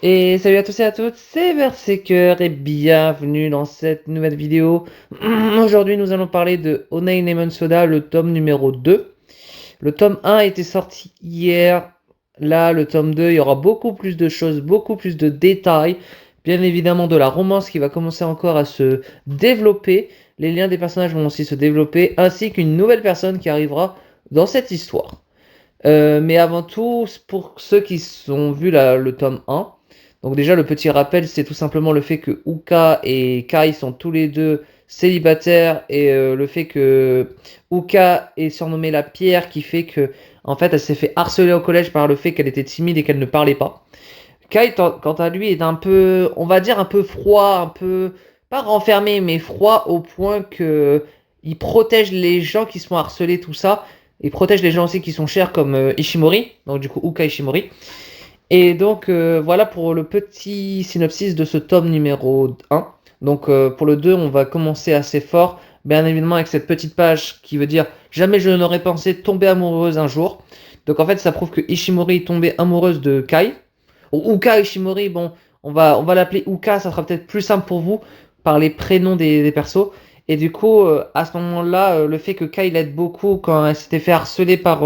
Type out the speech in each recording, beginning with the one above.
Et salut à tous et à toutes, c'est Berserker et bienvenue dans cette nouvelle vidéo. Aujourd'hui, nous allons parler de Honai Lemon Soda, le tome numéro 2. Le tome 1 a été sorti hier. Là, le tome 2, il y aura beaucoup plus de choses, beaucoup plus de détails. Bien évidemment, de la romance qui va commencer encore à se développer. Les liens des personnages vont aussi se développer, ainsi qu'une nouvelle personne qui arrivera dans cette histoire. Mais avant tout, pour ceux qui ont vu le tome 1, donc déjà le petit rappel, c'est tout simplement le fait que Uka et Kai sont tous les deux célibataires et le fait que Uka est surnommée la pierre qui fait que en fait elle s'est fait harceler au collège par le fait qu'elle était timide et qu'elle ne parlait pas. Kai quant à lui est un peu, on va dire un peu froid, un peu pas renfermé mais froid au point que il protège les gens qui se font harceler tout ça. Il protège les gens aussi qui sont chers comme Ishimori, donc du coup Uka Ishimori. Et donc voilà pour le petit synopsis de ce tome numéro 1. Donc pour le 2, on va commencer assez fort, bien évidemment avec cette petite page qui veut dire jamais je n'aurais pensé tomber amoureuse un jour. Donc en fait ça prouve que Ishimori est tombée amoureuse de Kai. Ou Uka Ishimori, bon, on va l'appeler Uka, ça sera peut-être plus simple pour vous par les prénoms des persos. Et du coup, à ce moment-là, le fait que Kai l'aide beaucoup quand elle s'était fait harceler par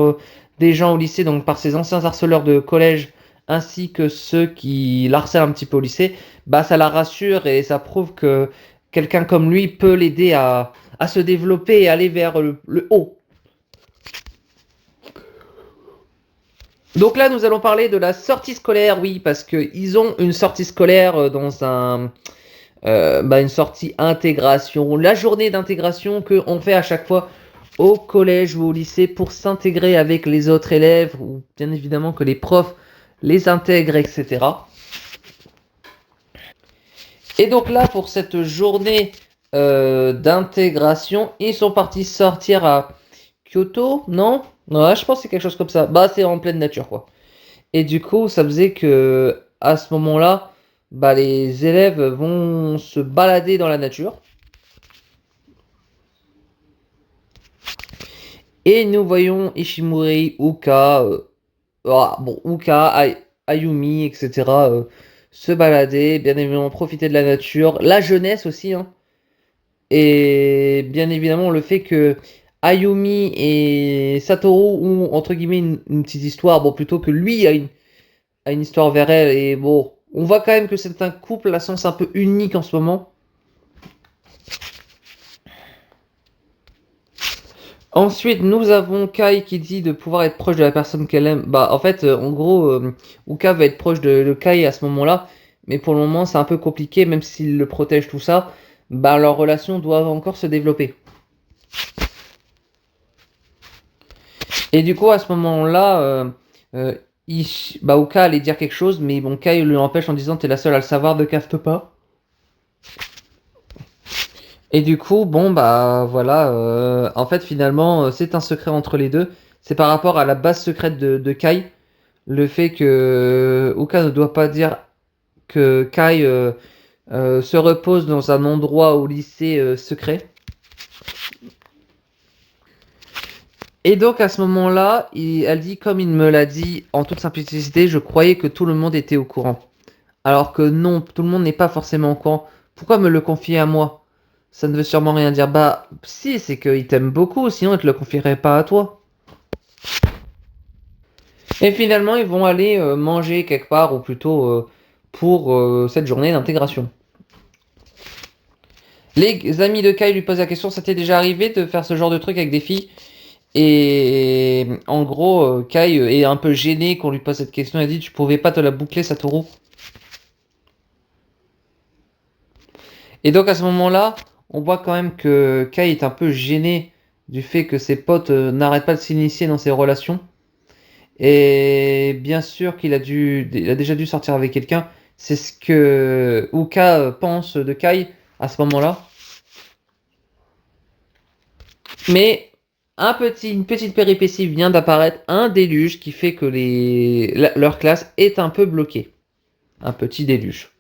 des gens au lycée, donc par ses anciens harceleurs de collège, ainsi que ceux qui l'harcèlent un petit peu au lycée, bah ça la rassure et ça prouve que quelqu'un comme lui peut l'aider à se développer et aller vers le haut. Donc là, nous allons parler de la sortie scolaire, oui, parce qu'ils ont une sortie scolaire dans une sortie intégration, la journée d'intégration qu'on fait à chaque fois au collège ou au lycée pour s'intégrer avec les autres élèves, ou bien évidemment que les profs les intègrent, etc. Et donc là, pour cette journée d'intégration, ils sont partis sortir à Kyoto, non? Ouais, je pense que c'est quelque chose comme ça. Bah, c'est en pleine nature, quoi. Et du coup, ça faisait que à ce moment-là, bah, les élèves vont se balader dans la nature. Et nous voyons Ishimori, Uka, Uka, Ayumi, etc. Se balader, bien évidemment profiter de la nature, la jeunesse aussi, hein. Et bien évidemment le fait que Ayumi et Satoru ont entre guillemets une petite histoire, bon plutôt que lui a une histoire vers elle, et bon, on voit quand même que c'est un couple à sens un peu unique en ce moment. Ensuite, nous avons Kai qui dit de pouvoir être proche de la personne qu'elle aime. Bah, en fait, en gros, Uka va être proche de Kai à ce moment-là, mais pour le moment, c'est un peu compliqué, même s'il le protège, tout ça. Bah, leur relation doit encore se développer. Et du coup, à ce moment-là, Uka allait dire quelque chose, mais bon, Kai lui empêche en disant t'es la seule à le savoir, ne cafte pas. Et du coup, bon, bah voilà, en fait, finalement, c'est un secret entre les deux. C'est par rapport à la base secrète de Kai, le fait que Uka ne doit pas dire que Kai se repose dans un endroit au lycée secret. Et donc à ce moment-là, elle dit, comme il me l'a dit en toute simplicité, je croyais que tout le monde était au courant. Alors que non, tout le monde n'est pas forcément au courant. Pourquoi me le confier à moi? Ça ne veut sûrement rien dire. Bah, si, c'est qu'il t'aime beaucoup, sinon il te le confierait pas à toi. Et finalement, ils vont aller manger quelque part, ou plutôt pour cette journée d'intégration. Les amis de Kai lui posent la question, ça t'est déjà arrivé de faire ce genre de truc avec des filles? Et en gros, Kai est un peu gêné qu'on lui pose cette question. Il dit, tu pouvais pas te la boucler, Satoru? Et donc à ce moment-là, on voit quand même que Kai est un peu gêné du fait que ses potes n'arrêtent pas de s'initier dans ses relations. Et bien sûr il a déjà dû sortir avec quelqu'un. C'est ce que Uka pense de Kai à ce moment-là. Mais une petite péripétie vient d'apparaître, un déluge qui fait que leur classe est un peu bloquée. Un petit déluge.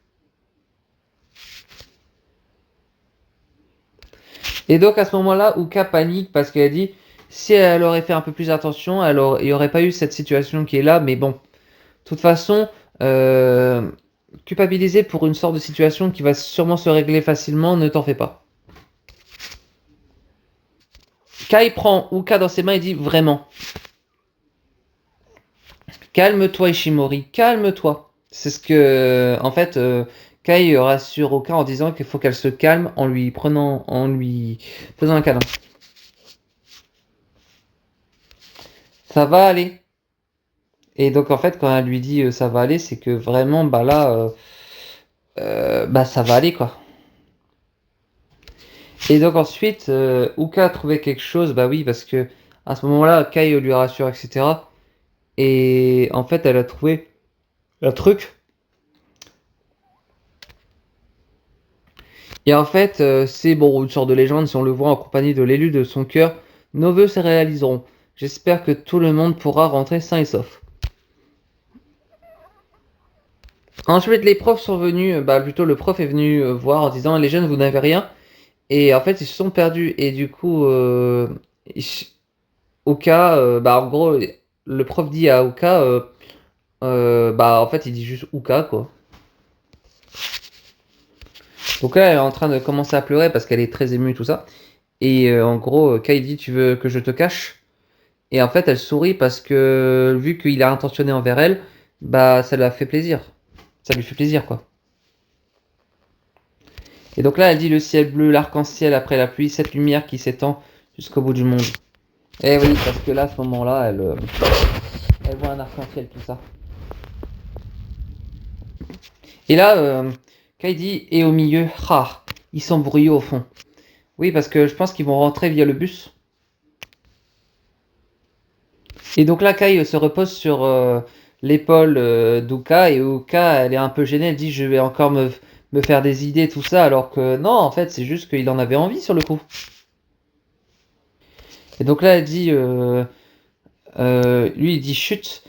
Et donc à ce moment-là, Uka panique parce qu'elle dit si elle aurait fait un peu plus attention, il n'y aurait pas eu cette situation qui est là. Mais bon, de toute façon, culpabiliser pour une sorte de situation qui va sûrement se régler facilement, ne t'en fais pas. Kai prend Uka dans ses mains et dit vraiment. Calme-toi Ishimori, calme-toi. C'est ce que, en fait, Kai rassure Uka en disant qu'il faut qu'elle se calme en lui faisant un câlin. Ça va aller. Et donc en fait, quand elle lui dit ça va aller, c'est que vraiment, bah là, bah ça va aller quoi. Et donc ensuite, Uka a trouvé quelque chose, bah oui, parce que à ce moment-là, Kai lui rassure, etc. Et en fait, elle a trouvé un truc. Et en fait, c'est bon, une sorte de légende, si on le voit en compagnie de l'élu de son cœur, nos vœux se réaliseront. J'espère que tout le monde pourra rentrer sain et sauf. Ensuite, les profs sont venus, bah plutôt le prof est venu voir en disant les jeunes, vous n'avez rien. Et en fait, ils se sont perdus. Et du coup, Oka, bah en gros, le prof dit à Oka, bah en fait, il dit juste Uka, quoi. Donc là, elle est en train de commencer à pleurer parce qu'elle est très émue, tout ça. Et en gros, Kai dit, tu veux que je te cache? Et en fait, elle sourit parce que vu qu'il a intentionné envers elle, bah ça lui a fait plaisir. Ça lui fait plaisir, quoi. Et donc là, elle dit le ciel bleu, l'arc-en-ciel après la pluie, cette lumière qui s'étend jusqu'au bout du monde. Et oui, parce que là, à ce moment-là, elle voit un arc-en-ciel, tout ça. Et là, Kai dit, et au milieu, ah, ils sont bruyants au fond. Oui, parce que je pense qu'ils vont rentrer via le bus. Et donc là, Kai se repose sur l'épaule d'Uka, et Uka, elle est un peu gênée, elle dit, je vais encore me faire des idées, tout ça, alors que non, en fait, c'est juste qu'il en avait envie sur le coup. Et donc là, elle dit, lui, il dit chut,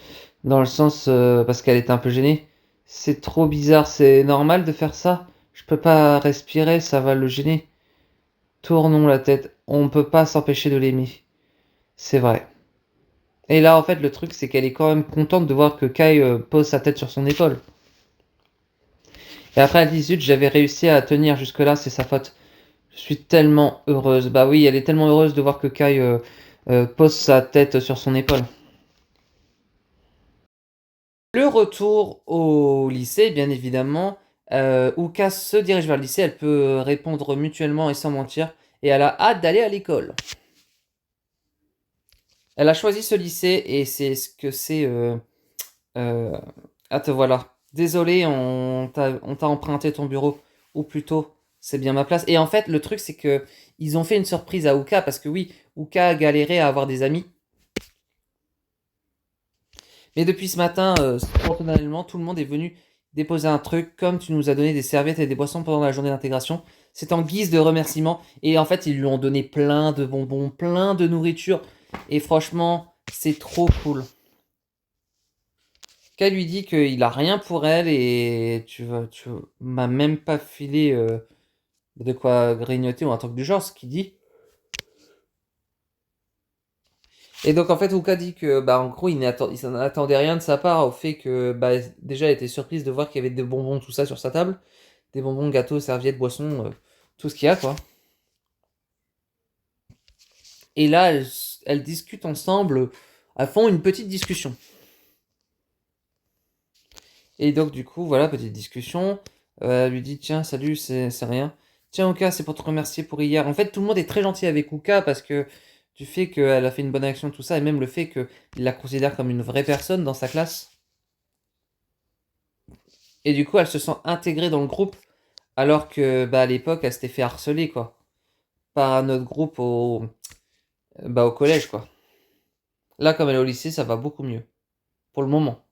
dans le sens, parce qu'elle est un peu gênée. C'est trop bizarre, c'est normal de faire ça? Je peux pas respirer, ça va le gêner. Tournons la tête, on peut pas s'empêcher de l'aimer. C'est vrai. Et là, en fait, le truc, c'est qu'elle est quand même contente de voir que Kai pose sa tête sur son épaule. Et après, elle dit, zut, j'avais réussi à tenir jusque-là, c'est sa faute. Je suis tellement heureuse. Bah oui, elle est tellement heureuse de voir que Kai pose sa tête sur son épaule. Le retour au lycée, bien évidemment, Uka se dirige vers le lycée, elle peut répondre mutuellement et sans mentir, et elle a hâte d'aller à l'école. Elle a choisi ce lycée et c'est ce que c'est... Ah te voilà. Désolé, on t'a emprunté ton bureau. Ou plutôt, c'est bien ma place. Et en fait, le truc, c'est que ils ont fait une surprise à Uka parce que oui, Uka a galéré à avoir des amis. Mais depuis ce matin, spontanément, tout le monde est venu déposer un truc. Comme tu nous as donné des serviettes et des boissons pendant la journée d'intégration, c'est en guise de remerciement. Et en fait, ils lui ont donné plein de bonbons, plein de nourriture. Et franchement, c'est trop cool. Kai lui dit qu'il a rien pour elle et tu m'as même pas filé de quoi grignoter ou un truc du genre, ce qu'il dit. Et donc en fait, Uka dit que bah en gros il s'en attendait rien de sa part au fait que bah déjà elle était surprise de voir qu'il y avait des bonbons tout ça sur sa table, des bonbons, gâteaux, serviettes, boissons, tout ce qu'il y a quoi. Et là elles discutent ensemble, elles font une petite discussion. Et donc du coup voilà petite discussion, elle lui dit tiens salut c'est rien. Tiens Uka c'est pour te remercier pour hier. En fait tout le monde est très gentil avec Uka parce que du fait qu'elle a fait une bonne action tout ça et même le fait qu'il la considère comme une vraie personne dans sa classe. Et du coup, elle se sent intégrée dans le groupe, alors que bah, à l'époque, elle s'était fait harceler, quoi. Par notre groupe au collège, quoi. Là, comme elle est au lycée, ça va beaucoup mieux. Pour le moment.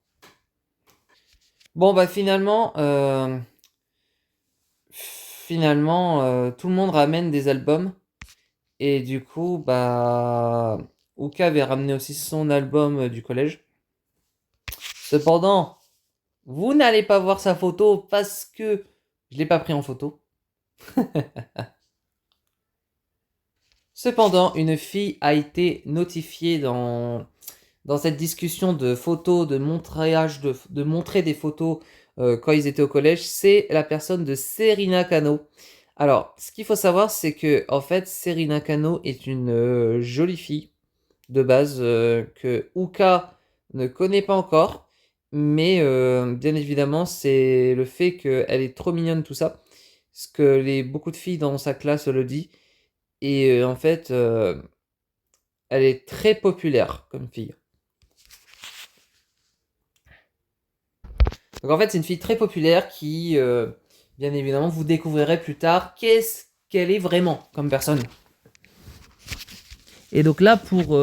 Bon, bah finalement, tout le monde ramène des albums. Et du coup, bah, Uka avait ramené aussi son album du collège. Cependant, vous n'allez pas voir sa photo parce que je l'ai pas pris en photo. Cependant, une fille a été notifiée dans cette discussion de photos, de montrage, de montrer des photos quand ils étaient au collège, c'est la personne de Serena Kano. Alors, ce qu'il faut savoir, c'est que en fait, Serena Kano est une jolie fille de base que Uka ne connaît pas encore, mais bien évidemment, c'est le fait qu'elle est trop mignonne, tout ça, ce que beaucoup de filles dans sa classe le disent, et en fait, elle est très populaire comme fille. Donc en fait, c'est une fille très populaire qui, bien évidemment, vous découvrirez plus tard qu'est-ce qu'elle est vraiment comme personne. Et donc là, pour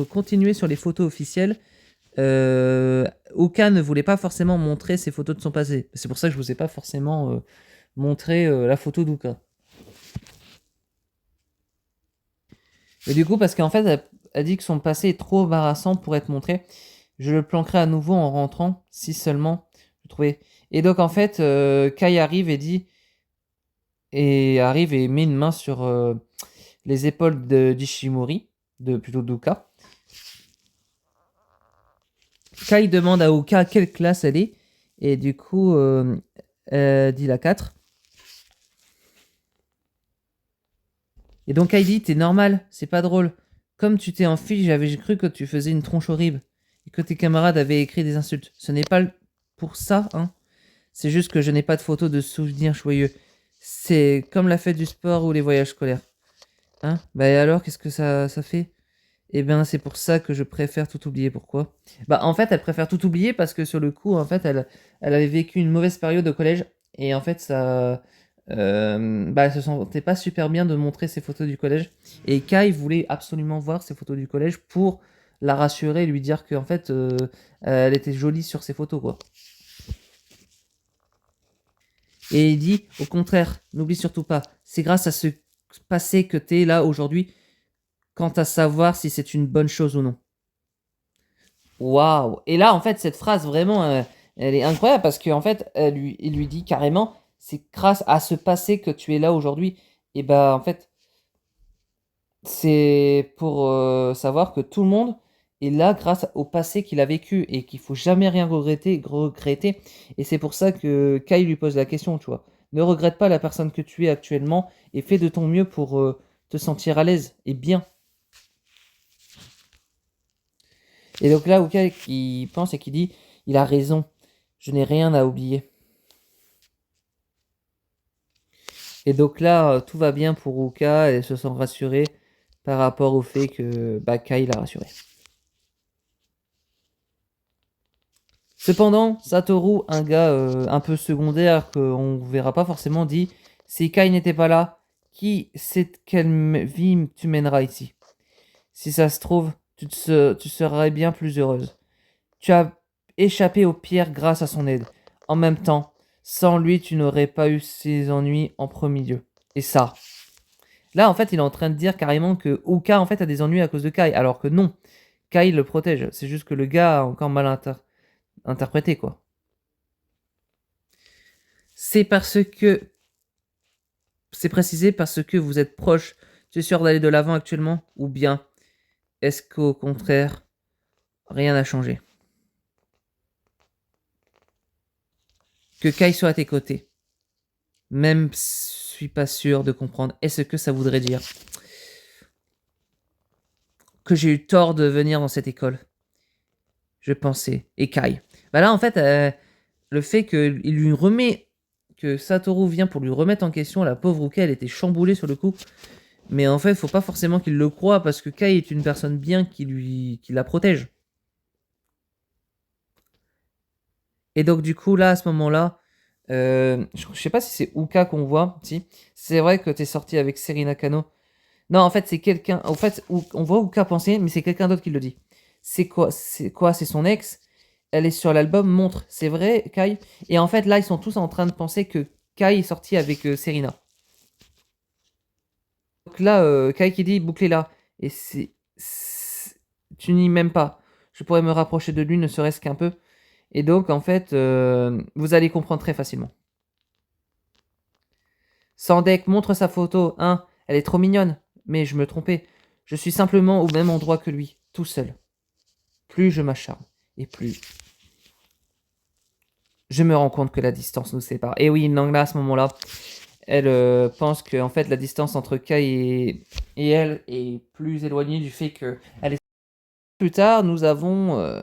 continuer sur les photos officielles, Oka ne voulait pas forcément montrer ses photos de son passé. C'est pour ça que je vous ai pas forcément montré la photo d'Uka. Et du coup, parce qu'en fait, elle dit que son passé est trop embarrassant pour être montré. Je le planquerai à nouveau en rentrant, si seulement je trouvais. Et donc en fait, Kai arrive et dit arrive et met une main sur les épaules d'Ishimori, plutôt d'Uka. Kai demande à Uka quelle classe elle est, et du coup, elle dit la 4. Et donc Kai dit, t'es normal, c'est pas drôle. Comme tu t'es enfui, j'avais cru que tu faisais une tronche horrible, et que tes camarades avaient écrit des insultes. Ce n'est pas pour ça, hein. C'est juste que je n'ai pas de photos de souvenirs joyeux. C'est comme la fête du sport ou les voyages scolaires. Hein? Bah et alors, qu'est-ce que ça fait? Eh bien, c'est pour ça que je préfère tout oublier. Pourquoi? Bah, en fait, elle préfère tout oublier parce que sur le coup, en fait, elle avait vécu une mauvaise période au collège. Et en fait, ça. Bah, elle se sentait pas super bien de montrer ses photos du collège. Et Kai voulait absolument voir ses photos du collège pour la rassurer, lui dire qu'en fait, elle était jolie sur ses photos, quoi. Et il dit, au contraire, n'oublie surtout pas, c'est grâce à ce passé que t'es là aujourd'hui, quant à savoir si c'est une bonne chose ou non. Waouh! Et là, en fait, cette phrase, vraiment, elle est incroyable parce qu'en fait, il lui dit carrément, c'est grâce à ce passé que tu es là aujourd'hui. Et bah, en fait, c'est pour savoir que tout le monde est là grâce au passé qu'il a vécu et qu'il faut jamais rien regretter. Et c'est pour ça que Kai lui pose la question, tu vois. Ne regrette pas la personne que tu es actuellement et fais de ton mieux pour te sentir à l'aise et bien. Et donc là, Uka qui pense et qui dit, il a raison, je n'ai rien à oublier. Et donc là, tout va bien pour Uka, elle se sent rassurée par rapport au fait que Kai l'a rassurée. Cependant, Satoru, un gars un peu secondaire qu'on ne verra pas forcément, dit « Si Kai n'était pas là, qui sait quelle vie tu mèneras ici? Si ça se trouve, tu serais bien plus heureuse. Tu as échappé aux pierres grâce à son aide. En même temps, sans lui, tu n'aurais pas eu ces ennuis en premier lieu. Et ça. » Là, en fait, il est en train de dire carrément que Uka, en fait, a des ennuis à cause de Kai. Alors que non, Kai le protège. C'est juste que le gars a encore mal interprété, quoi. C'est parce que... C'est précisé parce que vous êtes proche. Tu es sûr d'aller de l'avant actuellement? Ou bien, est-ce qu'au contraire, rien n'a changé? Que Kai soit à tes côtés. Même suis pas sûr de comprendre. Est-ce que ça voudrait dire que j'ai eu tort de venir dans cette école? Je pensais. Et Kai. Bah là, en fait, le fait qu'il lui remet... Que Satoru vient pour lui remettre en question, la pauvre Uka, elle était chamboulée sur le coup. Mais en fait, faut pas forcément qu'il le croie parce que Kai est une personne bien qui la protège. Et donc, du coup, là, à ce moment-là, je sais pas si c'est Uka qu'on voit. Si. C'est vrai que t'es sorti avec Serena Kano. Non, en fait, c'est quelqu'un. En fait, on voit Uka penser, mais c'est quelqu'un d'autre qui le dit. C'est quoi? C'est son ex. Elle est sur l'album Montre. C'est vrai, Kai? Et en fait, là, ils sont tous en train de penser que Kai est sorti avec Serena. Donc là, Kai qui dit bouclez là. Et tu n'y m'aimes pas. Je pourrais me rapprocher de lui, ne serait-ce qu'un peu. Et donc, en fait, vous allez comprendre très facilement. Sandek montre sa photo. Hein, elle est trop mignonne. Mais je me trompais. Je suis simplement au même endroit que lui, tout seul. Plus je m'acharne, et plus Je me rends compte que la distance nous sépare. Et oui, Nangla, à ce moment-là, elle pense que en fait, la distance entre Kai et elle est plus éloignée du fait que elle est... Plus tard, nous avons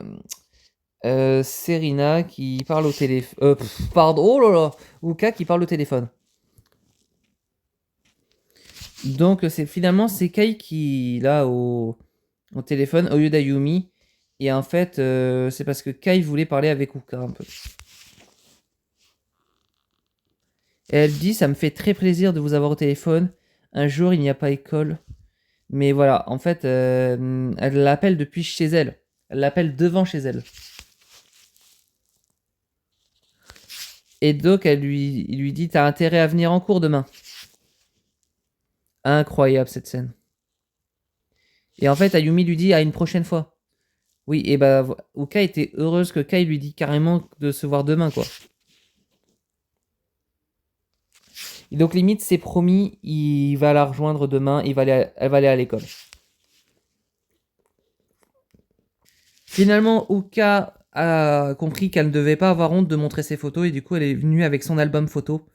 Serena qui parle au téléphone. Pardon, oh là là, Uka qui parle au téléphone. Donc finalement c'est Kai qui là au téléphone au lieu d'Ayumi. Et en fait c'est parce que Kai voulait parler avec Uka un peu. Et elle dit ça me fait très plaisir de vous avoir au téléphone. Un jour il n'y a pas école. Mais voilà, en fait elle l'appelle depuis chez elle. Elle l'appelle devant chez elle. Et donc il lui dit t'as intérêt à venir en cours demain. Incroyable cette scène. Et en fait Ayumi lui dit à une prochaine fois. Oui, et bah, Uka était heureuse que Kai lui dit carrément de se voir demain, quoi. Et donc, limite, c'est promis, il va la rejoindre demain, elle va aller à l'école. Finalement, Uka a compris qu'elle ne devait pas avoir honte de montrer ses photos, et du coup, elle est venue avec son album photo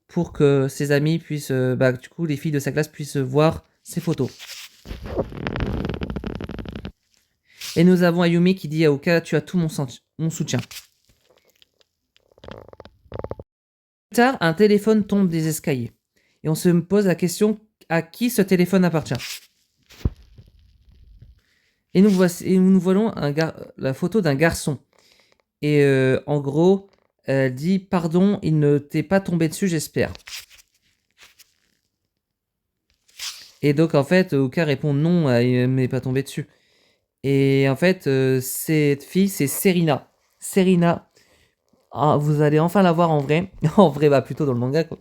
pour que ses amis puissent, du coup, les filles de sa classe puissent voir ses photos. Et nous avons Ayumi qui dit à Uka, tu as tout mon soutien. Plus tard, un téléphone tombe des escaliers. Et on se pose la question à qui ce téléphone appartient. Et nous voyons la photo d'un garçon. Et en gros, elle dit pardon, il ne t'est pas tombé dessus, j'espère. Et donc en fait, Uka répond non, il ne m'est pas tombé dessus. Et en fait, cette fille, c'est Serena. Serena, vous allez enfin la voir en vrai. En vrai, bah plutôt dans le manga, quoi.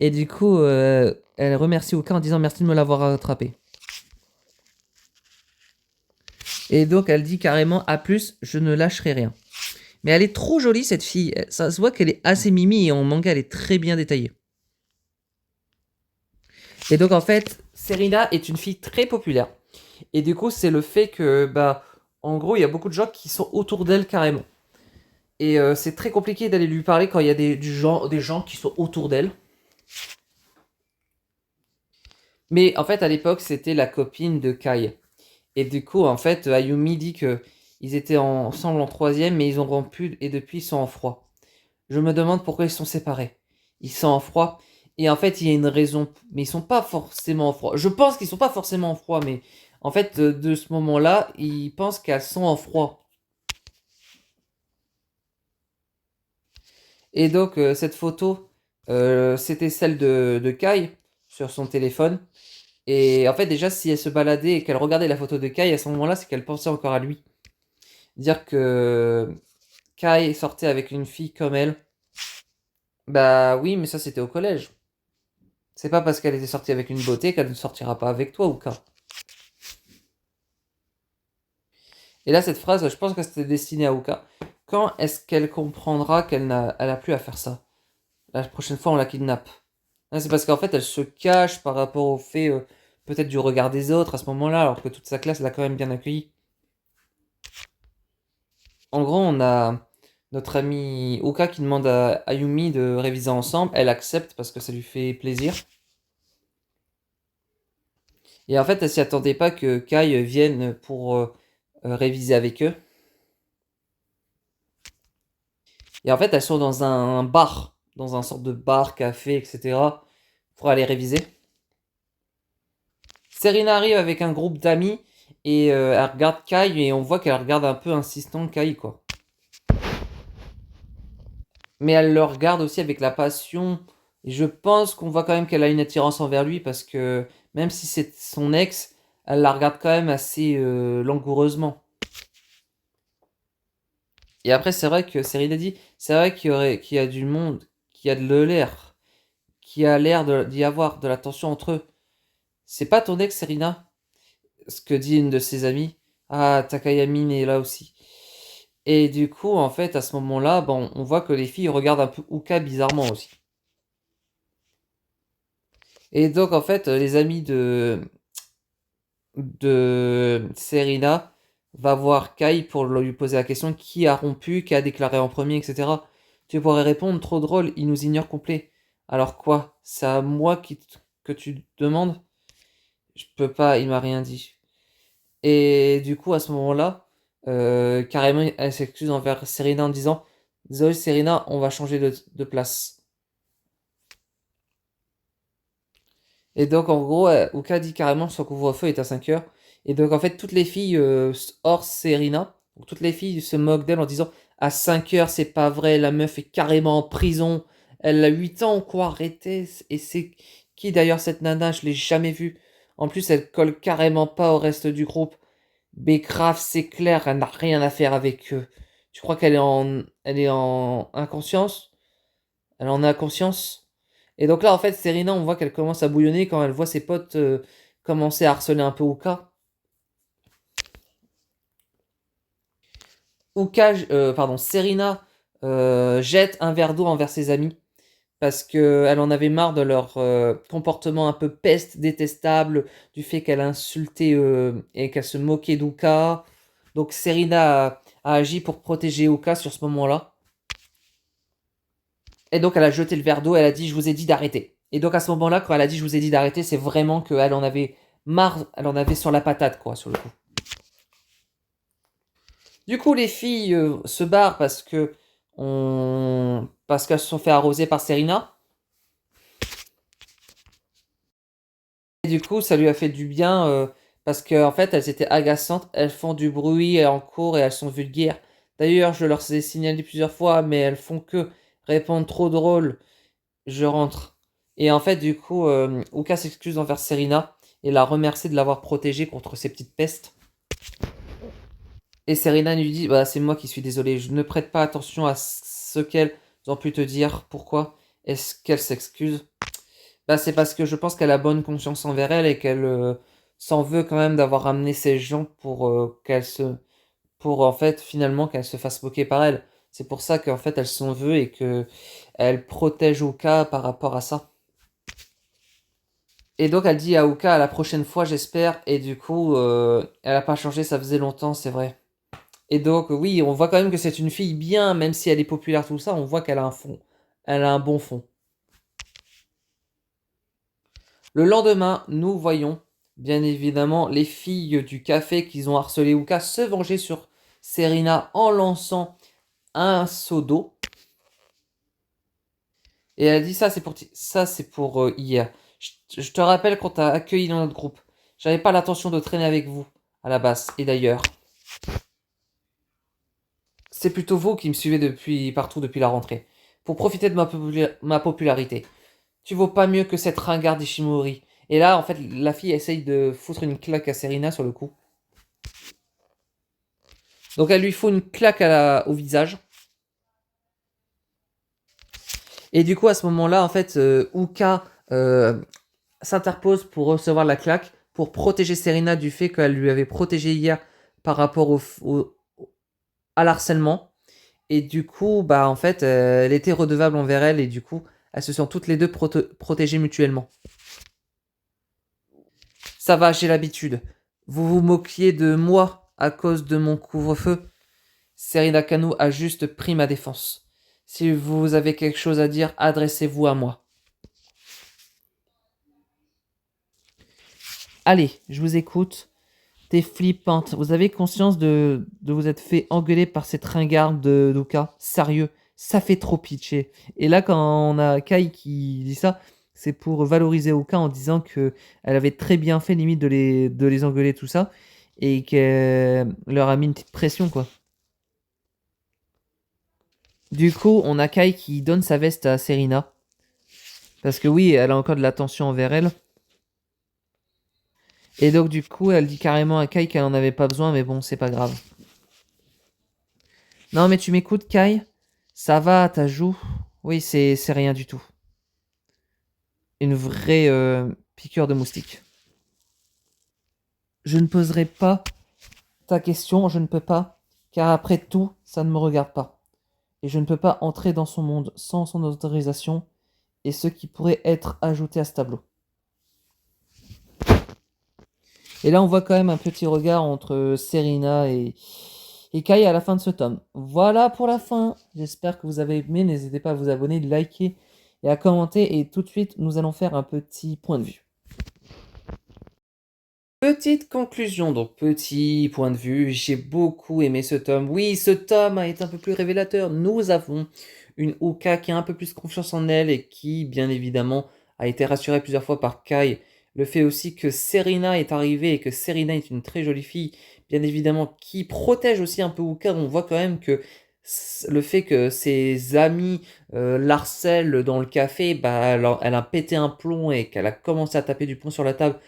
Et du coup, elle remercie Uka en disant merci de me l'avoir attrapé. Et donc elle dit carrément à plus, je ne lâcherai rien. Mais elle est trop jolie cette fille. Ça se voit qu'elle est assez mimi et en manga elle est très bien détaillée. Et donc en fait, Serena est une fille très populaire. Et du coup, c'est le fait que, en gros, il y a beaucoup de gens qui sont autour d'elle carrément. Et c'est très compliqué d'aller lui parler quand il y a des gens qui sont autour d'elle. Mais en fait, à l'époque, c'était la copine de Kai. Et du coup, en fait, Ayumi dit que ils étaient ensemble en troisième, mais ils ont rompu et depuis ils sont en froid. Je me demande pourquoi ils sont séparés. Ils sont en froid. Et en fait, il y a une raison. Mais ils sont pas forcément en froid. Je pense qu'ils sont pas forcément en froid, mais en fait, de ce moment-là, ils pensent qu'elles sont en froid. Et donc, cette photo, c'était celle de Kai sur son téléphone. Et en fait, déjà, si elle se baladait et qu'elle regardait la photo de Kai à ce moment-là, c'est qu'elle pensait encore à lui. Dire que Kai sortait avec une fille comme elle. Bah oui, mais ça c'était au collège. C'est pas parce qu'elle était sortie avec une beauté qu'elle ne sortira pas avec toi, Uka. Et là, cette phrase, je pense que c'était destiné à Uka. Quand est-ce qu'elle comprendra qu'elle n'a plus à faire ça? La prochaine fois, on la kidnappe. C'est parce qu'en fait, elle se cache par rapport au fait, peut-être du regard des autres à ce moment-là, alors que toute sa classe l'a quand même bien accueilli. En gros, on a notre ami Uka qui demande à Ayumi de réviser ensemble. Elle accepte parce que ça lui fait plaisir. Et en fait, elle s'y attendait pas que Kai vienne pour réviser avec eux. Et en fait, elles sont dans un bar, dans un sorte de bar, café, etc. pour aller réviser. Serena arrive avec un groupe d'amis et elle regarde Kai et on voit qu'elle regarde un peu insistant Kai, quoi. Mais elle le regarde aussi avec la passion. Et je pense qu'on voit quand même qu'elle a une attirance envers lui parce que même si c'est son ex, elle la regarde quand même assez langoureusement. Et après, c'est vrai que Serena dit, c'est vrai qu'il y a du monde, qu'il y a de l'air, qu'il y a l'air d'y avoir de la tension entre eux. C'est pas ton ex, Serena? Ce que dit une de ses amies. Ah, Takayami est là aussi. Et du coup, en fait, à ce moment-là, bon, on voit que les filles regardent un peu Uka bizarrement aussi. Et donc, en fait, les amis de Serena va voir Kai pour lui poser la question qui a rompu, qui a déclaré en premier, etc. Tu pourrais répondre, trop drôle, il nous ignore complet. Alors quoi? C'est à moi que tu demandes? Je peux pas, il m'a rien dit. Et du coup, à ce moment-là, carrément, elle s'excuse envers Serena en disant, désolé Serena, on va changer de place. Et donc, en gros, Uka dit carrément que son couvre-feu est à 5 heures. Et donc, en fait, toutes les filles, hors Serena, donc toutes les filles se moquent d'elle en disant, à 5 heures, c'est pas vrai, la meuf est carrément en prison. Elle a 8 ans, quoi, arrêtez. Et c'est qui d'ailleurs cette nana? Je l'ai jamais vue. En plus, elle colle carrément pas au reste du groupe. Mais grave, c'est clair, elle n'a rien à faire avec eux. Tu crois elle est en inconscience? Elle en a conscience? Et donc là, en fait, Serena, on voit qu'elle commence à bouillonner quand elle voit ses potes commencer à harceler un peu Uka. Serena jette un verre d'eau envers ses amis parce qu'elle en avait marre de leur comportement un peu peste, détestable, du fait qu'elle insultait et qu'elle se moquait d'Uka. Donc Serena a agi pour protéger Uka sur ce moment-là. Et donc elle a jeté le verre d'eau, elle a dit je vous ai dit d'arrêter. Et donc à ce moment-là, quand elle a dit je vous ai dit d'arrêter, c'est vraiment qu'elle en avait marre, elle en avait sur la patate quoi, sur le coup. Du coup les filles se barrent parce qu'elles se sont fait arroser par Serena. Et du coup ça lui a fait du bien parce qu'en fait elles étaient agaçantes, elles font du bruit en cours et elles sont vulgaires. D'ailleurs je leur ai signalé plusieurs fois mais elles font que répondre trop drôle. Je rentre. Et en fait, du coup, Uka s'excuse envers Serena et la remercie de l'avoir protégée contre ces petites pestes. Et Serena lui dit, bah c'est moi qui suis désolé, je ne prête pas attention à ce qu'elles ont pu te dire. Pourquoi est-ce qu'elle s'excuse? Bah c'est parce que je pense qu'elle a bonne conscience envers elle et qu'elle s'en veut quand même d'avoir amené ces gens pour en fait finalement qu'elle se fasse moquer par elle. C'est pour ça qu'en fait elle s'en veut et que elle protège Uka par rapport à ça. Et donc elle dit à Uka à la prochaine fois j'espère et du coup elle a pas changé, ça faisait longtemps c'est vrai. Et donc oui on voit quand même que c'est une fille bien même si elle est populaire tout ça on voit qu'elle a un fond, elle a un bon fond. Le lendemain nous voyons bien évidemment les filles du café qui ont harcelé Uka se venger sur Serena en lançant un seau d'eau. Et elle dit ça c'est pour hier. Je te rappelle quand t'as accueilli dans notre groupe. J'avais pas l'intention de traîner avec vous à la base. Et d'ailleurs, c'est plutôt vous qui me suivez partout depuis la rentrée. Pour profiter de ma popularité. Tu vaux pas mieux que cette ringarde Ishimori. Et là, en fait, la fille essaye de foutre une claque à Serena sur le coup. Donc elle lui fout une claque au visage. Et du coup, à ce moment-là, en fait, Uka s'interpose pour recevoir la claque, pour protéger Serena du fait qu'elle lui avait protégé hier par rapport à l'harcèlement. Et du coup, bah en fait, elle était redevable envers elle et du coup, elles se sont toutes les deux protégées mutuellement. Ça va, j'ai l'habitude. Vous vous moquiez de moi à cause de mon couvre-feu. Serena Kanu a juste pris ma défense. Si vous avez quelque chose à dire, adressez-vous à moi. Allez, je vous écoute. T'es flippante. Vous avez conscience de vous être fait engueuler par cette ringarde de Luca? Sérieux, ça fait trop pitcher. Et là, quand on a Kai qui dit ça, c'est pour valoriser Oka en disant que elle avait très bien fait limite de les engueuler tout ça et qu'elle leur a mis une petite pression quoi. Du coup, on a Kai qui donne sa veste à Serena parce que oui, elle a encore de l'attention envers elle. Et donc du coup, elle dit carrément à Kai qu'elle en avait pas besoin, mais bon, c'est pas grave. Non, mais tu m'écoutes, Kai? Ça va, ta joue? Oui, c'est rien du tout. Une vraie piqûre de moustique. Je ne poserai pas ta question, je ne peux pas, car après tout, ça ne me regarde pas. Et je ne peux pas entrer dans son monde sans son autorisation et ce qui pourrait être ajouté à ce tableau. Et là, on voit quand même un petit regard entre Serena et Kai à la fin de ce tome. Voilà pour la fin. J'espère que vous avez aimé. N'hésitez pas à vous abonner, liker et à commenter. Et tout de suite, nous allons faire un petit point de vue. Petite conclusion, donc petit point de vue, j'ai beaucoup aimé ce tome. Oui, ce tome a été un peu plus révélateur. Nous avons une Uka qui a un peu plus confiance en elle et qui, bien évidemment, a été rassurée plusieurs fois par Kai. Le fait aussi que Serena est arrivée et que Serena est une très jolie fille, bien évidemment, qui protège aussi un peu Uka. On voit quand même que le fait que ses amis l'harcèlent dans le café, bah, elle a pété un plomb et qu'elle a commencé à taper du poing sur la table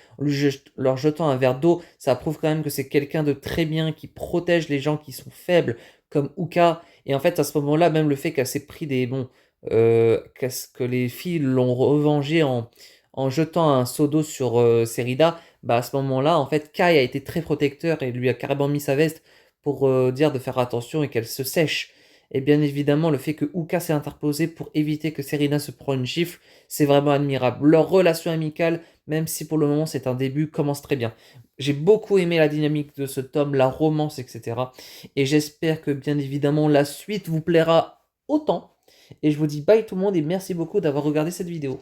leur jetant un verre d'eau, ça prouve quand même que c'est quelqu'un de très bien qui protège les gens qui sont faibles, comme Uka. Et en fait, à ce moment-là, même le fait qu'elle s'est pris des bons, que les filles l'ont revengé en jetant un seau d'eau sur Serida, bah à ce moment-là, en fait, Kai a été très protecteur et lui a carrément mis sa veste pour dire de faire attention et qu'elle se sèche. Et bien évidemment, le fait que Uka s'est interposé pour éviter que Serena se prenne une gifle, c'est vraiment admirable. Leur relation amicale, même si pour le moment c'est un début, commence très bien. J'ai beaucoup aimé la dynamique de ce tome, la romance, etc. Et j'espère que bien évidemment la suite vous plaira autant. Et je vous dis bye tout le monde et merci beaucoup d'avoir regardé cette vidéo.